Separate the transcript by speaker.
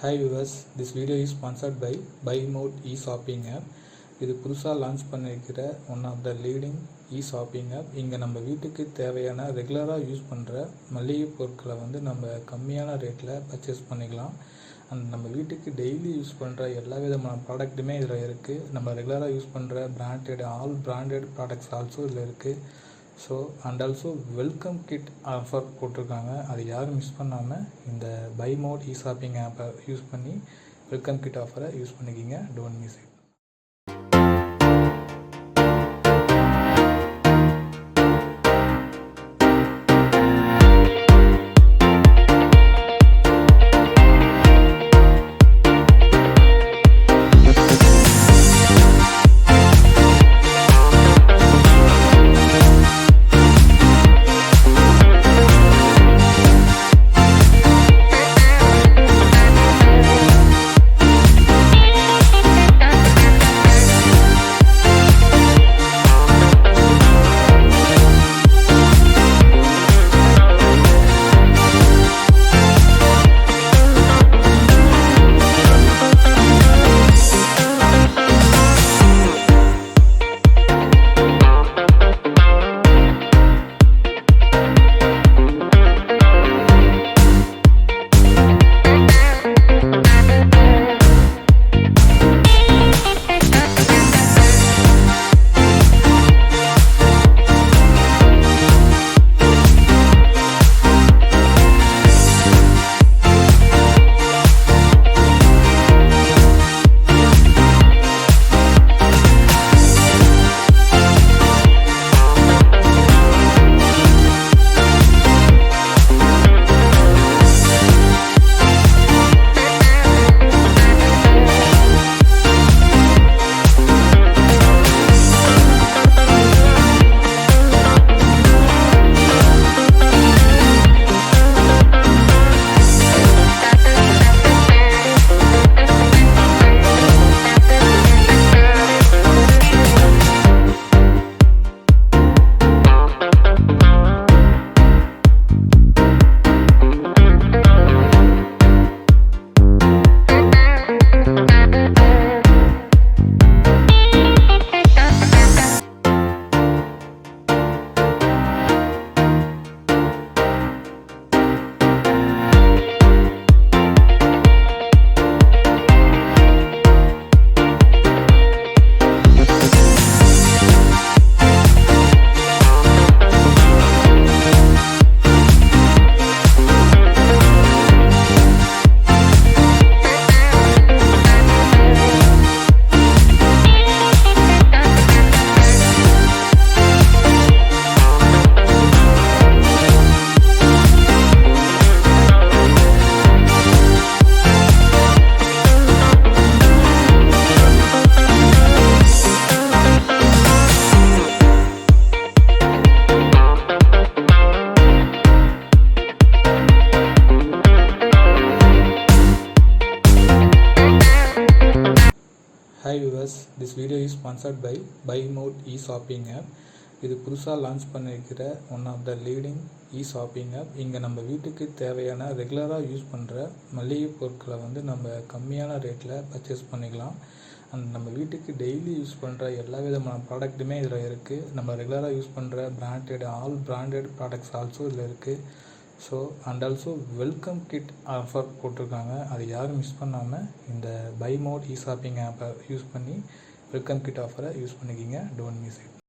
Speaker 1: Hi viewers, this video is sponsored by BuyMode e-shopping app. இது புதுசாக launch பண்ணியிருக்கிற one of the leading e shopping app. இங்கே நம்ம வீட்டுக்கு தேவையான ரெகுலராக யூஸ் பண்ணுற மளிகை பொருட்களை நம்ம கம்மியான ரேட்டில் பர்ச்சேஸ் பண்ணிக்கலாம். அண்ட் நம்ம வீட்டுக்கு டெய்லி யூஸ் பண்ணுற எல்லா விதமான ப்ராடக்ட்டுமே இதில் இருக்குது. நம்ம ரெகுலராக யூஸ் பண்ணுற ஆல் பிராண்டட் ப்ராடக்ட்ஸ் ஆல்சோ இதில் இருக்குது. So and also welcome kit offer போட்டிருக்காங்க. அது யாரும் மிஸ் பண்ணாமல் இந்த BuyMode இ-ஷாப்பிங் ஆப்பை யூஸ் பண்ணி வெல்கம் கிட் ஆஃபரை யூஸ் பண்ணிக்கிங்க. Don't miss it. Hi viewers, this video is sponsored by BuyMode e-shopping app. இது புதுசாக லான்ச் பண்ணியிருக்கிற one of the leading e shopping app. இங்கே நம்ம வீட்டுக்கு தேவையான ரெகுலராக யூஸ் பண்ணுற மளிகை பொருட்களை நம்ம கம்மியான ரேட்டில் பர்ச்சேஸ் பண்ணிக்கலாம். அண்ட் நம்ம வீட்டுக்கு டெய்லி யூஸ் பண்ணுற எல்லா விதமான ப்ராடக்ட்டுமே இதில் இருக்குது. நம்ம ரெகுலராக யூஸ் பண்ணுற ஆல் பிராண்டட் ப்ராடக்ட்ஸ் ஆல்சோ இதில் இருக்குது. So and also welcome kit offer போட்டிருக்காங்க. அது யாரும் மிஸ் பண்ணாமல் இந்த BuyMode இ-ஷாப்பிங் ஆப்பை யூஸ் பண்ணி வெல்கம் கிட் ஆஃபரை யூஸ் பண்ணிக்கிங்க. Don't miss it.